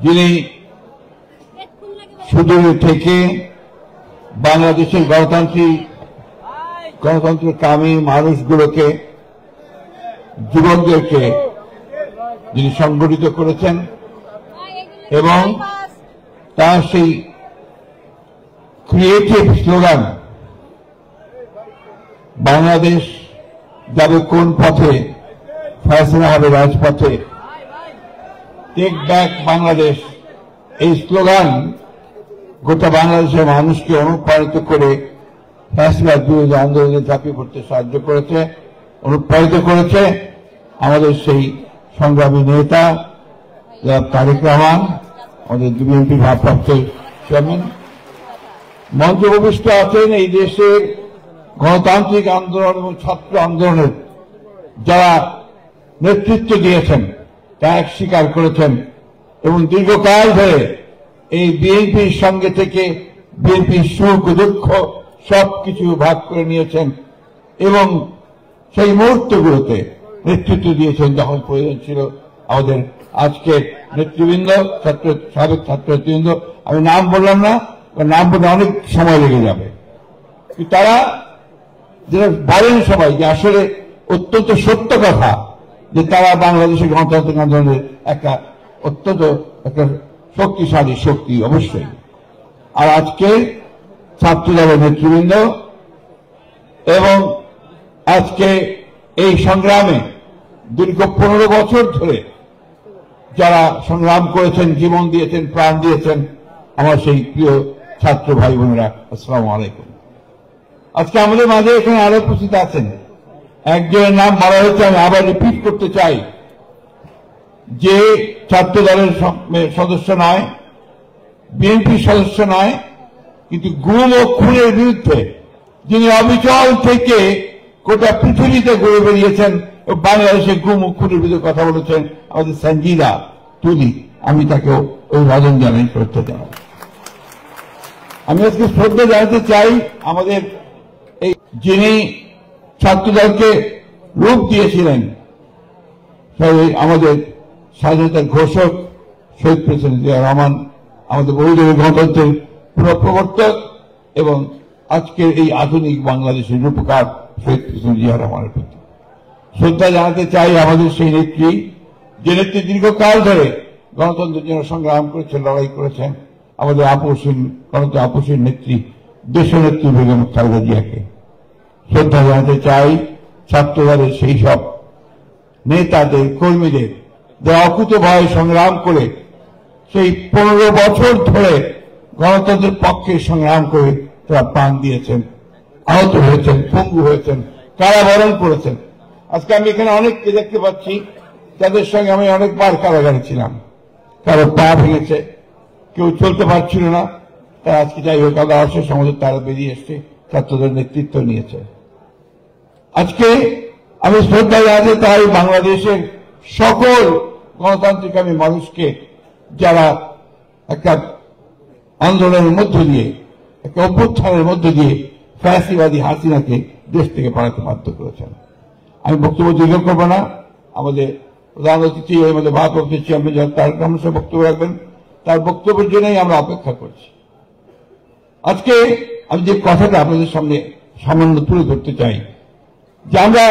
যিনি সুদূরে থেকে বাংলাদেশের গণতন্ত্রকামী মানুষগুলোকে, যুবকদেরকে যিনি সংগঠিত করেছেন এবং তার সেই ক্রিয়েটিভ স্লোগান বাংলাদেশ যাবে কোন পথে, ফয়সালা হবে রাজপথে, টেক ব্যাক বাংলাদেশ, এই স্লোগান গোটা বাংলাদেশের মানুষকে অনুপ্রাণিত করে ফয়সালার বিরোধী আন্দোলনে ঝাঁপিয়ে পড়তে সাহায্য করেছে, অনুপ্রাণিত করেছে আমাদের সেই সংগ্রামী নেতা তারেক রহমান, আমাদের বিএনপি ভারপ্রাপ্ত চেয়ারম্যান। মঞ্চে উপবিষ্ট আছেন এই দেশের গণতান্ত্রিক আন্দোলন এবং ছাত্র আন্দোলনের যারা নেতৃত্ব দিয়েছেন, ত্যাগ স্বীকার করেছেন এবং দীর্ঘকাল ধরে এই বিএনপির সঙ্গে থেকে বিএনপির সুখ দুঃখ সবকিছু ভাগ করে নিয়েছেন এবং সেই মুহূর্তগুলোতে নেতৃত্ব দিয়েছেন যখন প্রয়োজন ছিল আমাদের আজকের নেতৃবৃন্দ, সাবেক ছাত্র নেতৃবৃন্দ। আমি নাম বললাম না, নাম বললে অনেক সময় লেগে যাবে। তারা যেটা বলেন সবাই যে আসলে অত্যন্ত সত্য কথা যে তারা বাংলাদেশের গণতান্ত্রিক আন্দোলনের একটা অত্যন্ত একটা শক্তিশালী শক্তি অবশ্যই। আর আজকে ছাত্রদলের নেতৃবৃন্দ এবং আজকে এই সংগ্রামে দীর্ঘ 15 বছর ধরে যারা সংগ্রাম করেছেন, জীবন দিয়েছেন, প্রাণ দিয়েছেন, আমার সেই প্রিয় ছাত্র ভাই বোনেরা, আসসালামু আলাইকুম। আজকে আমাদের মাঝে এখানে আরো উপস্থিত আছেন, একজনের নাম বলা হয়েছে, আমি আবার রিপিট করতে চাই, যে ছাত্র দলের সদস্য নয়, বিএনপির সদস্য নয়, কিন্তু গুম ও খুনের বিরুদ্ধে যিনি অবিচল থেকে গোটা পৃথিবীতে ঘুরে বেরিয়েছেন ও বাংলাদেশে গুম ও খুনের বিরুদ্ধে কথা বলেছেন, আমাদের সঞ্জিদা তুলি, আমি তাকে অভিবাদন জানাই, শ্রদ্ধা জানাই। আমি আজকে শ্রদ্ধা জানাতে চাই আমাদের এই যিনি ছাত্রদলকে রূপ দিয়েছিলেন, আমাদের স্বাধীনতার ঘোষক শহীদ প্রেসিডেন্ট জিয়া রহমান, আমাদের বহুদলীয় গণতন্ত্রের পুনঃপ্রবর্তক এবং আজকের এই আধুনিক বাংলাদেশের রূপকার শহীদ প্রেসিডেন্ট জিয়া রহমানের প্রতি শ্রদ্ধা জানাতে চাই। আমাদের সেই নেত্রী, যে নেত্রী দীর্ঘকাল ধরে গণতন্ত্রের জন্য সংগ্রাম করেছেন, লড়াই করেছেন, আমাদের আপসীন নেত্রী দেশনেত্রী বেগম খালেদা জিয়াকে শ্রদ্ধা জানাতে চাই। ছাত্রদলের সেই সব নেতাদের, কর্মীদের যারা অকুতোভয় সংগ্রাম করে সেই 15 বছর ধরে গণতন্ত্রের পক্ষে সংগ্রাম করে তারা প্রাণ দিয়েছেন, আহত হয়েছেন, পঙ্গু হয়েছেন, কারাবরণ করেছেন। আজকে আমি এখানে অনেককে দেখতে পাচ্ছি যাদের সঙ্গে আমি অনেকবার কারাগারে ছিলাম, কারো পা ভেঙেছে, কেউ চলতে পারছিল না, তারা আজকে যাই হোক আল্লাহ অশেষ আমাদের তারা বেরিয়ে এসছে, ছাত্রদের নেতৃত্ব নিয়েছে। আজকে আমি শ্রদ্ধা জানাতে চাই বাংলাদেশের সকল গণতান্ত্রিকামী মানুষকে যারা একটা আন্দোলনের মধ্য দিয়ে, একটা অভ্যুত্থানের মধ্য দিয়ে ফ্যাসিবাদী হাসিনাকে দেশ থেকে পালাতে বাধ্য করেছেন। আমি বক্তব্য দীর্ঘ করবো না, আমাদের প্রধান অতিথি আমাদের ভারপ্রাপ্ত চেয়ারম্যান যারা তারেক রহমান সাহেব বক্তব্য রাখবেন, তার বক্তব্যের জন্যই আমরা অপেক্ষা করছি। আজকে আমি যে কথাটা আপনাদের সামনে সামান্য তুলে ধরতে চাই যে আমরা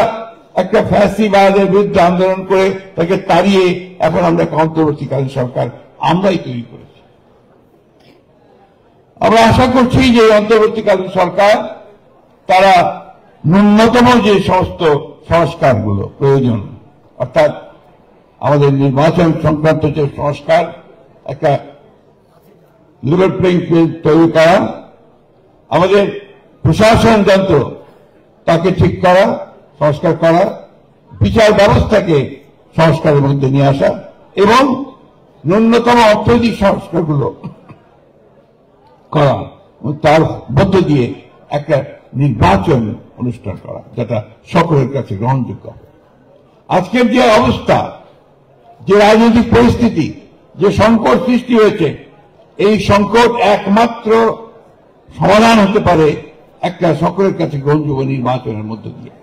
একটা ফ্যাসিবাদের বিরুদ্ধে আন্দোলন করে তাকে তাড়িয়ে এখন আমরা অন্তর্বর্তীকালীন সরকার আমরাই তৈরি করেছি। আমরা আশা করছি যে অন্তর্বর্তীকালীন সরকার তারা ন্যূনতম যে সমস্ত সংস্কারগুলো প্রয়োজন, অর্থাৎ আমাদের নির্বাচন সংক্রান্ত যে সংস্কার, একটা লেভেল প্লেইং ফিল্ড তৈরি করা, আমাদের প্রশাসন যন্ত্র তাকে ঠিক করা, সংস্কার করা, বিচার ব্যবস্থাকে সংস্কারের মধ্যে নিয়ে আসা এবং ন্যূনতম অর্থনৈতিক সংস্কারগুলো করা, তার মধ্য দিয়ে একটা নির্বাচন অনুষ্ঠান করা যেটা সকলের কাছে গ্রহণযোগ্য। আজকের যে অবস্থা, যে রাজনৈতিক পরিস্থিতি, যে সংকট সৃষ্টি হয়েছে, এই সংকট একমাত্র সমাধান হতে পারে একটা সকলের কাছে গ্রহণযোগ্য নির্বাচনের মধ্য দিয়ে।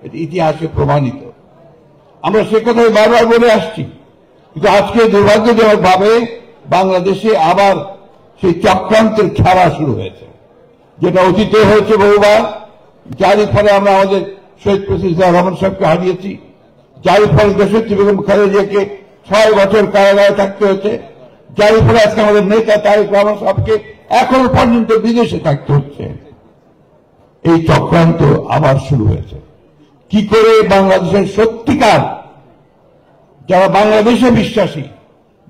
এটি ইতিহাসে প্রমাণিত। আমরা সে কথাই বারবার বলে আসছি, কিন্তু আজকে দুর্ভাগ্যজনকভাবে বাংলাদেশে আবার সেই চক্রান্তের খেলা শুরু হয়েছে, যেটা অতীতে হয়েছে বহুবার, যারই ফলে আমরা আমাদের শহীদ প্রেসিডেন্ট জিয়াউর রহমান সাহেবকে হারিয়েছি, যারই ফলে দেশনেত্রী বেগম খালেদা জিয়াকে 6 বছর কারাগারে থাকতে হচ্ছে, যারই ফলে আজকে আমাদের নেতা তারেক রহমান সাহেবকে এখনো পর্যন্ত বিদেশে থাকতে হচ্ছে। এই চক্রান্ত আবার শুরু হয়েছে। কি করে বাংলাদেশের সত্যিকার যারা বাংলাদেশে বিশ্বাসী,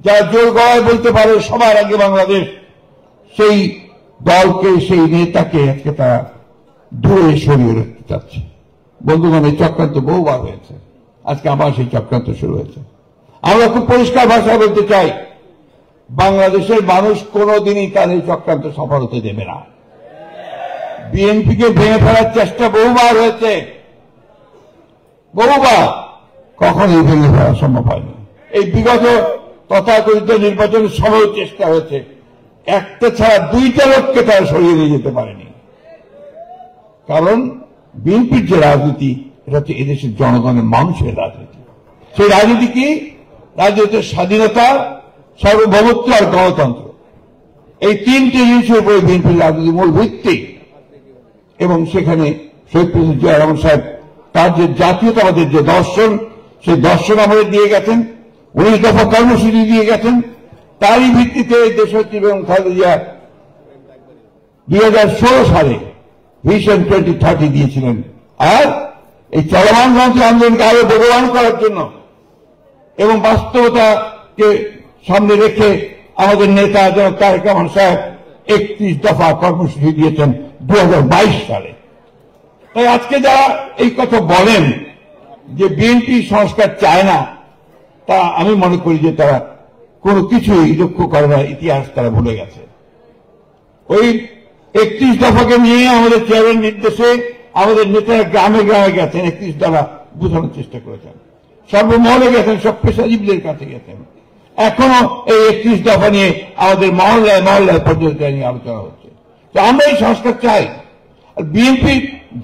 যারা জোর গলায় বলতে পারে সবার আগে বাংলাদেশ, সেই দলকে, সেই নেতাকে আজকে তারা দূরে সরিয়ে রাখতে চাচ্ছে। বন্ধুগণ, এই চক্রান্ত বহুবার হয়েছে, আজকে আবার সেই চক্রান্ত শুরু হয়েছে। আমরা খুব পরিষ্কার ভাষায় বলতে চাই, বাংলাদেশের মানুষ কোনোদিনই তার এই চক্রান্ত সফল হতে দেবে না। বিএনপিকে ভেঙে ফেলার চেষ্টা বহুবার হয়েছে, বহুবার, কখনোই ভেঙে ফেলা সম্ভব হয়নি। এই বিগত তথাকথিত নির্বাচনের সময় চেষ্টা হয়েছে, একটা ছাড়া 2টা লোককে তারা সরিয়ে নিয়ে যেতে পারেনি। কারণ বিএনপির যে রাজনীতি, এটা হচ্ছে এদেশের জনগণের মানুষের রাজনীতি। সেই রাজনীতি কি? রাজনীতির স্বাধীনতা, সার্বভৌমত্ব আর গণতন্ত্র। এই 3টে জিনিসের উপরে বিএনপির রাজনীতির মূল ভিত্তি। এবং সেখানে শহীদ প্রেসিডেন্ট জিয়াউর রহমান সাহেব তার যে জাতীয়তাবাদের যে দর্শন, সেই দর্শন আমাদের দিয়ে গেছেন, 19 দফা কর্মসূচি দিয়ে গেছেন। তারই ভিত্তিতে দেশনেত্রী বেগম খালেদা জিয়া 2016 সালে ভিশন 2030 দিয়েছিলেন। আর এই চলমান গণতন্ত্র আন্দোলনকে আরো বেগবান করার জন্য এবং বাস্তবতাকে সামনে রেখে আমাদের নেতা জনাব তারেক রহমান সাহেব 31 দফা কর্মসূচি দিয়েছেন 2022 সালে। তাই আজকে যারা এই কথা বলেন যে বিএনপি সংস্কার চায় না, তা আমি মনে করি যে তারা কোনো কিছুই লক্ষ্য করে না, ইতিহাস তারা ভুলে গেছে। ওই 31 দফাকে নিয়ে আমাদের চেয়ারের নির্দেশে আমাদের নেতারা গ্রামে গ্রামে গেছেন, 31 দফা বোঝানোর চেষ্টা করেছেন, সর্বমহলে গেছেন, সব পেশাজীবীদের কাছে গেছেন। এখনো এই 31 দফা নিয়ে আমাদের মহল্লায় মহল্লায় পর্যন্ত নিয়ে আলোচনা হচ্ছে। তো আমরা এই সংস্কার চাই। আর বিএনপি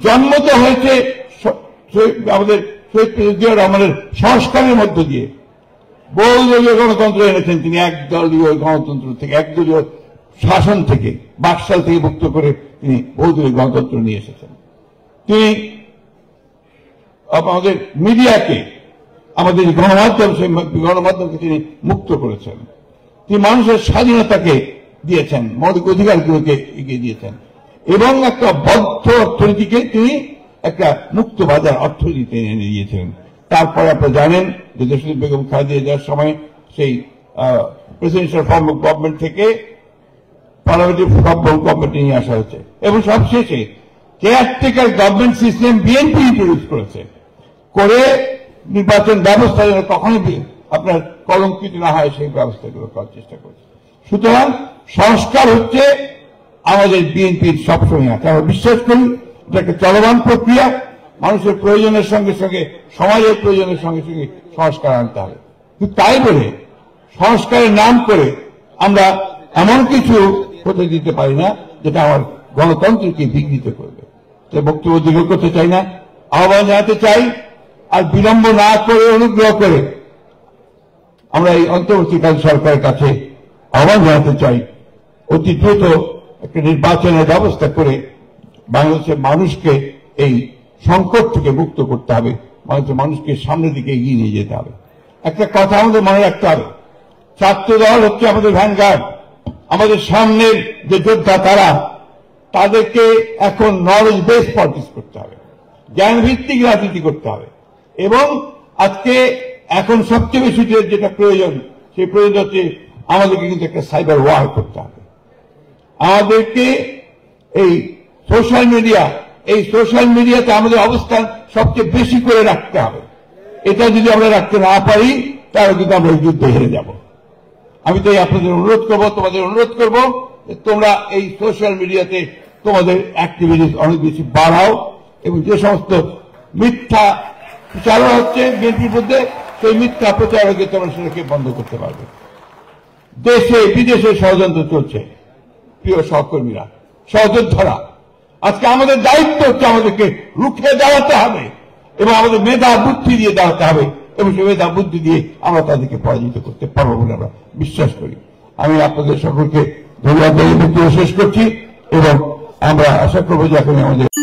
জন্ম তো হয়েছে আমাদের শহীদ প্রেসিডেন্ট জিয়াউর রহমানের সংস্কারের মধ্য দিয়ে। বহুদলীয় গণতন্ত্র এনেছেন তিনি, একদলীয় গণতন্ত্র থেকে, একদলীয় শাসন থেকে, বাকশাল থেকে মুক্ত করে তিনি বহুদলীয় গণতন্ত্র নিয়ে এসেছেন। তিনি আমাদের মিডিয়াকে, আমাদের গণমাধ্যম, সেই গণমাধ্যমকে তিনি মুক্ত করেছেন। তিনি মানুষের স্বাধীনতাকে দিয়েছেন, মৌলিক অধিকারগুলোকে এগিয়ে দিয়েছেন এবং একটা বদ্ধ অর্থনীতিকে তিনি একটা মুক্ত বাজার অর্থনীতিতে এনে দিয়েছিলেন। তারপরে আপনারা জানেন যে দেশনেত্রী বেগম খালেদা জিয়ার সময় সেই প্রেসিডেন্সিয়াল ফর্ম অফ গভর্নমেন্ট থেকে পার্লামেন্টারি ফর্ম অফ গভর্নমেন্ট নিয়ে আসা হয়েছে এবং সবশেষে caretaker government system BNP introduce করেছে, করে নির্বাচন ব্যবস্থা যেন কখনোই আপনার কলঙ্কিত না হয় সেই ব্যবস্থাগুলো করার চেষ্টা করছে। সুতরাং সংস্কার হচ্ছে আমাদের বিএনপির সবসময় আছে। আমরা বিশ্বাস করি এটা একটা চলমান প্রক্রিয়া, মানুষের প্রয়োজনের সঙ্গে সঙ্গে, সমাজের প্রয়োজনের সঙ্গে সঙ্গে সংস্কার আনতে হবে। কিন্তু তাই বলে সংস্কারের নাম করে আমরা এমন কিছু হতে দিতে পারি না যেটা আমার গণতন্ত্রকে বিঘ্নিত করবে। তাই বক্তব্য দীর্ঘ করতে চাই না, আহ্বান জানাতে চাই, আর বিলম্ব না করে অনুগ্রহ করে আমরা এই অন্তর্বর্তীকালীন সরকারের কাছে আহ্বান জানাতে চাই, অতি দ্রুত একটা নির্বাচনের ব্যবস্থা করে বাংলাদেশের মানুষকে এই সংকট থেকে মুক্ত করতে হবে, বাংলাদেশের মানুষকে সামনের দিকে এগিয়ে নিয়ে যেতে হবে। একটা কথা আমাদের মনে রাখতে হবে, ছাত্র দল হচ্ছে আমাদের ভ্যানগার্ড, আমাদের সামনের যে যোদ্ধা তারা, তাদেরকে এখন নলেজ বেস পলিটিক্স করতে হবে, জ্ঞান ভিত্তিক রাজনীতি করতে হবে। এবং আজকে এখন সবচেয়ে বেশি যেটা প্রয়োজন, সেই প্রয়োজন হচ্ছে আমাদেরকে কিন্তু একটা সাইবার ওয়ার করতে হবে। আমাদেরকে এই সোশ্যাল মিডিয়াতে আমাদের অবস্থান সবচেয়ে বেশি করে রাখতে হবে। এটা যদি আমরা রাখতে না পারি তাহলে কিন্তু আমরা এই যুদ্ধে হেরে যাব। আমি তাই আপনাদের অনুরোধ করব, তোমাদের অনুরোধ করব যে তোমরা এই সোশ্যাল মিডিয়াতে তোমাদের অ্যাক্টিভিটিস অনেক বেশি বাড়াও এবং যে সমস্ত মিথ্যা প্রচারণা হচ্ছে বিএনপির মধ্যে, সেই মিথ্যা প্রচারকে তোমরা সেটাকে বন্ধ করতে পারবে। দেশে বিদেশে ষড়যন্ত্র চলছে, প্রিয় সহকর্মীরা, সহযোদ্ধারা, আজকে আমাদের দায়িত্ব হচ্ছে আমাদেরকে রুখে দাঁড়াতে হবে এবং আমাদের মেধা বুদ্ধি দিয়ে দাঁড়াতে হবে এবং সেই মেধা বুদ্ধি দিয়ে আমরা তাদেরকে পরাজিত করতে পারবো বলে আমরা বিশ্বাস করি। আমি আপনাদের সকলকে ধন্যবাদ জানিয়ে বক্তব্য শেষ করছি এবং আমরা আশা করবো যে এখন আমাদের